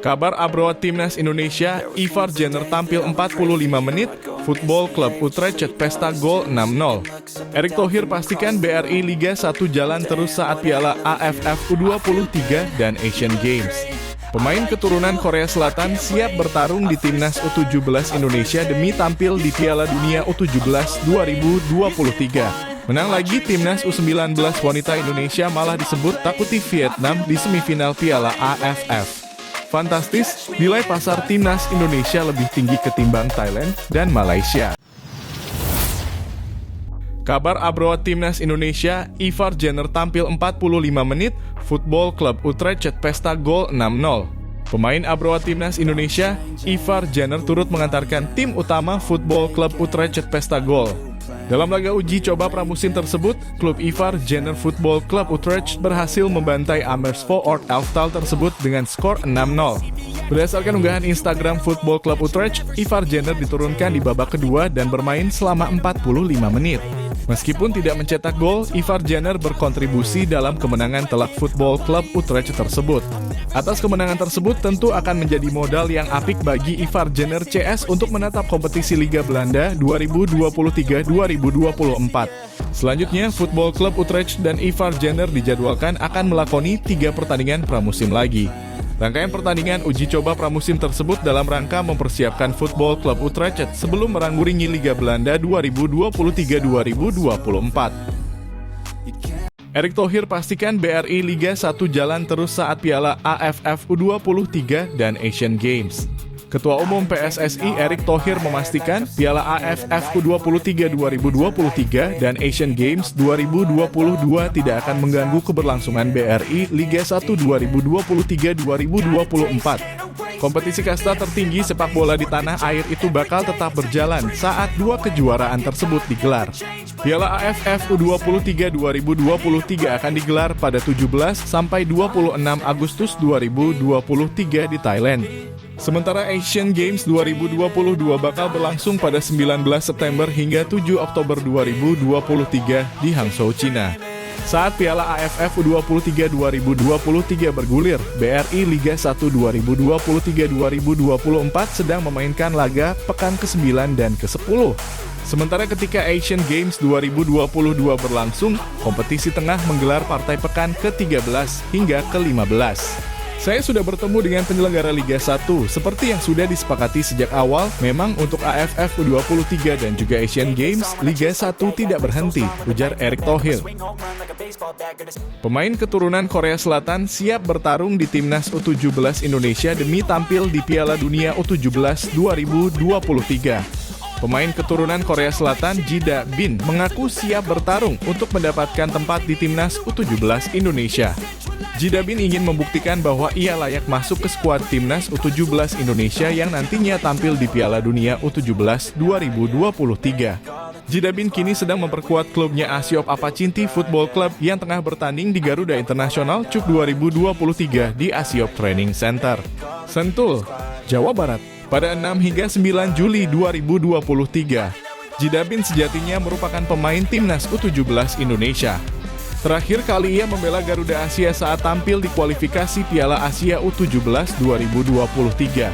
Kabar abroad Timnas Indonesia, Ivar Jenner tampil 45 menit, Football Club Utrecht cetak pesta gol 6-0. Erick Thohir pastikan BRI Liga 1 jalan terus saat Piala AFF U23 dan Asian Games. Pemain keturunan Korea Selatan siap bertarung di Timnas U17 Indonesia demi tampil di Piala Dunia U17 2023. Menang lagi Timnas U19 wanita Indonesia malah disebut takuti Vietnam di semifinal Piala AFF. Fantastis, nilai pasar Timnas Indonesia lebih tinggi ketimbang Thailand dan Malaysia. Kabar abroad Timnas Indonesia, Ivar Jenner tampil 45 menit, Football Club Utrecht cetak pesta gol 6-0. Pemain abroad Timnas Indonesia, Ivar Jenner turut mengantarkan tim utama Football Club Utrecht cetak pesta gol. Dalam laga uji coba pramusim tersebut, klub Ivar Jenner Football Club Utrecht berhasil membantai Amersfoort Elftal tersebut dengan skor 6-0. Berdasarkan unggahan Instagram Football Club Utrecht, Ivar Jenner diturunkan di babak kedua dan bermain selama 45 menit. Meskipun tidak mencetak gol, Ivar Jenner berkontribusi dalam kemenangan telak Football Club Utrecht tersebut. Atas kemenangan tersebut tentu akan menjadi modal yang apik bagi Ivar Jenner CS untuk menatap kompetisi Liga Belanda 2023-2024. Selanjutnya, Football Club Utrecht dan Ivar Jenner dijadwalkan akan melakoni 3 pertandingan pramusim lagi. Rangkaian pertandingan uji coba pramusim tersebut dalam rangka mempersiapkan Football Club Utrecht sebelum merangguringi Liga Belanda 2023-2024. Erick Thohir pastikan BRI Liga 1 jalan terus saat Piala AFF U23 dan Asian Games. Ketua Umum PSSI Erick Thohir memastikan Piala AFF U23 2023 dan Asian Games 2022 tidak akan mengganggu keberlangsungan BRI Liga 1 2023-2024. Kompetisi kasta tertinggi sepak bola di tanah air itu bakal tetap berjalan saat 2 kejuaraan tersebut digelar. Piala AFF U23 2023 akan digelar pada 17 sampai 26 Agustus 2023 di Thailand. Sementara Asian Games 2022 bakal berlangsung pada 19 September hingga 7 Oktober 2023 di Hangzhou, Cina. Saat Piala AFF U23 2023 bergulir, BRI Liga 1 2023-2024 sedang memainkan laga pekan ke-9 dan ke-10. Sementara ketika Asian Games 2022 berlangsung, kompetisi tengah menggelar partai pekan ke-13 hingga ke-15. Saya sudah bertemu dengan penyelenggara Liga 1, seperti yang sudah disepakati sejak awal, memang untuk AFF U23 dan juga Asian Games, Liga 1 tidak berhenti, ujar Erick Thohir. Pemain keturunan Korea Selatan siap bertarung di Timnas U17 Indonesia demi tampil di Piala Dunia U17 2023. Pemain keturunan Korea Selatan, Ji Da-bin, mengaku siap bertarung untuk mendapatkan tempat di Timnas U17 Indonesia. Ji Da-bin ingin membuktikan bahwa ia layak masuk ke skuad Timnas U17 Indonesia yang nantinya tampil di Piala Dunia U17 2023. Ji Da-bin kini sedang memperkuat klubnya Asiop Apacinti Football Club yang tengah bertanding di Garuda International Cup 2023 di Asiop Training Center, Sentul, Jawa Barat, pada 6 hingga 9 Juli 2023. Ji Da-bin sejatinya merupakan pemain Timnas U17 Indonesia. Terakhir kali ia membela Garuda Asia saat tampil di kualifikasi Piala Asia U17 2023.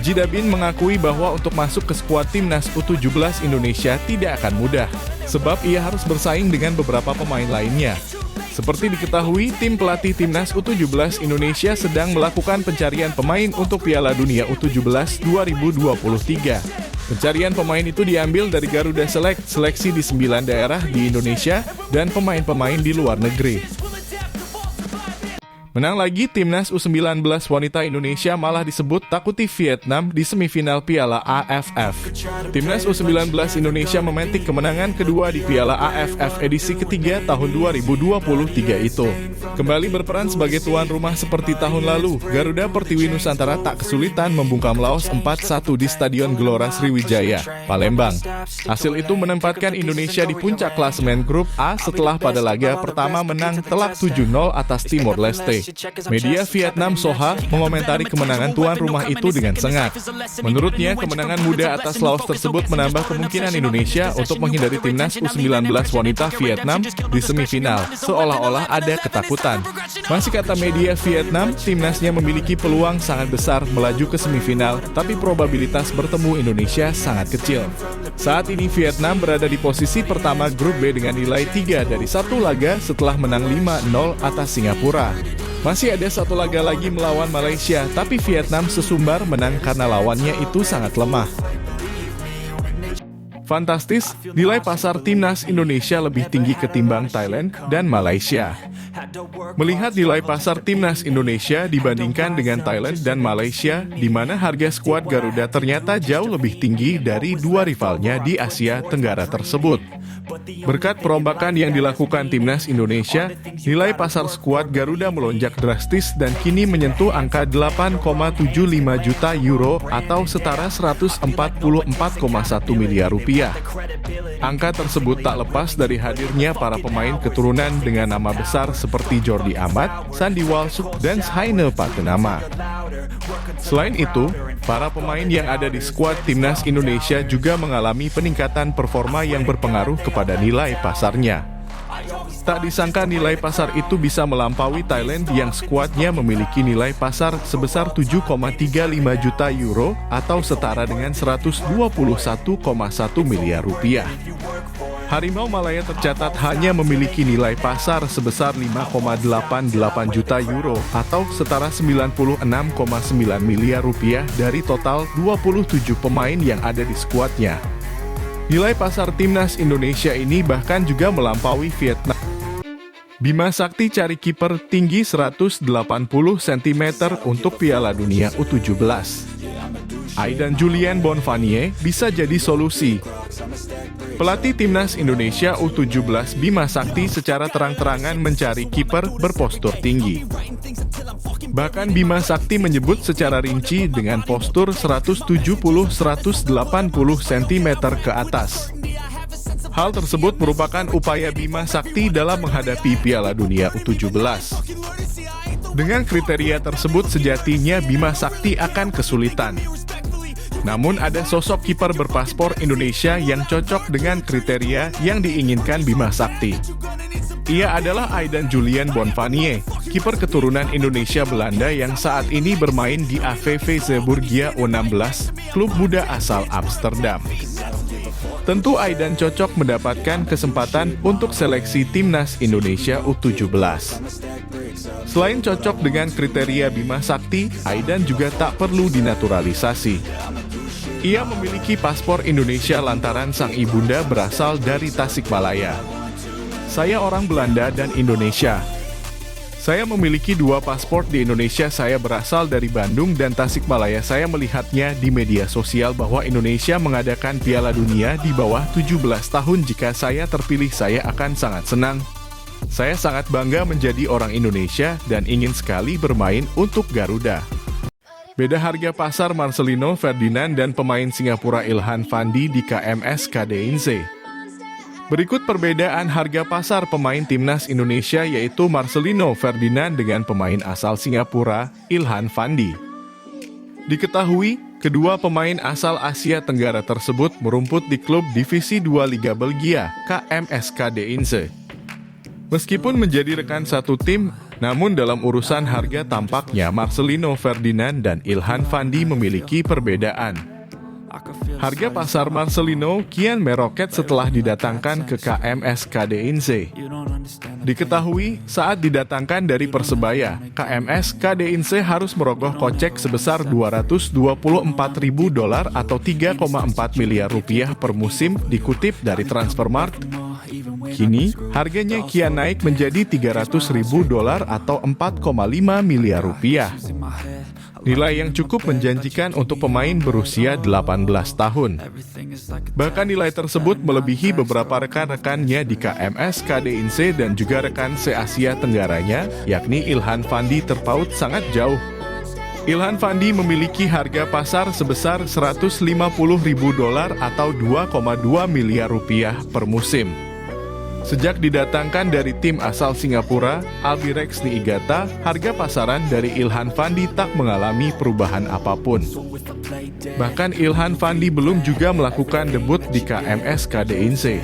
Ji Da-bin mengakui bahwa untuk masuk ke skuad Timnas U17 Indonesia tidak akan mudah, sebab ia harus bersaing dengan beberapa pemain lainnya. Seperti diketahui, tim pelatih Timnas U17 Indonesia sedang melakukan pencarian pemain untuk Piala Dunia U17 2023. Pencarian pemain itu diambil dari Garuda Select, seleksi di 9 daerah di Indonesia, dan pemain-pemain di luar negeri. Menang lagi Timnas U19 wanita Indonesia malah disebut takuti Vietnam di semifinal Piala AFF. Timnas U19 Indonesia memetik kemenangan kedua di Piala AFF edisi ketiga tahun 2023 itu. Kembali berperan sebagai tuan rumah seperti tahun lalu, Garuda Pertiwi Nusantara tak kesulitan membungkam Laos 4-1 di Stadion Gelora Sriwijaya, Palembang. Hasil itu menempatkan Indonesia di puncak klasemen grup A setelah pada laga pertama menang telak 7-0 atas Timor Leste. Media Vietnam Soha mengomentari kemenangan tuan rumah itu dengan sengak. Menurutnya, kemenangan muda atas Laos tersebut menambah kemungkinan Indonesia untuk menghindari timnas U19 wanita Vietnam di semifinal, seolah-olah ada ketakutan. Masih kata media Vietnam, timnasnya memiliki peluang sangat besar melaju ke semifinal, tapi probabilitas bertemu Indonesia sangat kecil. Saat ini Vietnam berada di posisi pertama grup B dengan nilai 3 dari 1 laga setelah menang 5-0 atas Singapura. Masih ada 1 laga lagi melawan Malaysia, tapi Vietnam sesumbar menang karena lawannya itu sangat lemah. Fantastis, nilai pasar timnas Indonesia lebih tinggi ketimbang Thailand dan Malaysia. Melihat nilai pasar timnas Indonesia dibandingkan dengan Thailand dan Malaysia, di mana harga skuad Garuda ternyata jauh lebih tinggi dari 2 rivalnya di Asia Tenggara tersebut. Berkat perombakan yang dilakukan timnas Indonesia, nilai pasar skuad Garuda melonjak drastis dan kini menyentuh angka 8,75 juta euro atau setara 144,1 miliar rupiah. Angka tersebut tak lepas dari hadirnya para pemain keturunan dengan nama besar seperti Jordi Amat, Sandi Walsuk, dan Heine Patenama. Selain itu, para pemain yang ada di skuad timnas Indonesia juga mengalami peningkatan performa yang berpengaruh kepada nilai pasarnya. Tak disangka nilai pasar itu bisa melampaui Thailand yang skuadnya memiliki nilai pasar sebesar 7,35 juta euro atau setara dengan 121,1 miliar rupiah. Harimau Malaya tercatat hanya memiliki nilai pasar sebesar 5,88 juta euro atau setara 96,9 miliar rupiah dari total 27 pemain yang ada di skuadnya. Nilai pasar timnas Indonesia ini bahkan juga melampaui Vietnam. Bima Sakti cari kiper tinggi 180 cm untuk Piala Dunia U17. Aidan Julian Bonvanie bisa jadi solusi. Pelatih timnas Indonesia U17 Bima Sakti secara terang-terangan mencari kiper berpostur tinggi. Bahkan Bima Sakti menyebut secara rinci dengan postur 170-180 cm ke atas. Hal tersebut merupakan upaya Bima Sakti dalam menghadapi Piala Dunia U17. Dengan kriteria tersebut sejatinya Bima Sakti akan kesulitan. Namun ada sosok kiper berpaspor Indonesia yang cocok dengan kriteria yang diinginkan Bima Sakti. Ia adalah Aidan Julian Bonvanie, kiper keturunan Indonesia Belanda yang saat ini bermain di AVV Zeeburgia U16, klub muda asal Amsterdam. Tentu Aidan cocok mendapatkan kesempatan untuk seleksi timnas Indonesia U17. Selain cocok dengan kriteria Bima Sakti, Aidan juga tak perlu dinaturalisasi. Ia memiliki paspor Indonesia lantaran sang ibunda berasal dari Tasikmalaya. Saya orang Belanda dan Indonesia. Saya memiliki 2 paspor di Indonesia, saya berasal dari Bandung dan Tasikmalaya. Saya melihatnya di media sosial bahwa Indonesia mengadakan Piala Dunia di bawah 17 tahun. Jika saya terpilih, saya akan sangat senang. Saya sangat bangga menjadi orang Indonesia dan ingin sekali bermain untuk Garuda. Beda harga pasar Marcelino Ferdinand dan pemain Singapura Ilhan Fandi di KMS KDINC. Berikut perbedaan harga pasar pemain timnas Indonesia yaitu Marcelino Ferdinand dengan pemain asal Singapura Ilhan Fandi. Diketahui, kedua pemain asal Asia Tenggara tersebut merumput di klub Divisi 2 Liga Belgia, KMS KDINC. Meskipun menjadi rekan satu tim, namun dalam urusan harga tampaknya Marcelino Ferdinand dan Ilhan Fandi memiliki perbedaan. Harga pasar Marcelino kian meroket setelah didatangkan ke KMS KDINC. Diketahui, saat didatangkan dari Persebaya, KMS KDINC harus merogoh kocek sebesar $224.000 atau 3,4 miliar rupiah per musim, dikutip dari Transfermarkt. Kini, harganya kian naik menjadi $300.000 atau 4,5 miliar rupiah. Nilai yang cukup menjanjikan untuk pemain berusia 18 tahun. Bahkan nilai tersebut melebihi beberapa rekan-rekannya di KMS KDINC dan juga rekan se-Asia Tenggaranya, yakni Ilhan Fandi terpaut sangat jauh. Ilhan Fandi memiliki harga pasar sebesar $150.000 atau 2,2 miliar rupiah per musim. Sejak didatangkan dari tim asal Singapura, Albirex Niigata, harga pasaran dari Ilhan Fandi tak mengalami perubahan apapun. Bahkan Ilhan Fandi belum juga melakukan debut di KMS KDINC.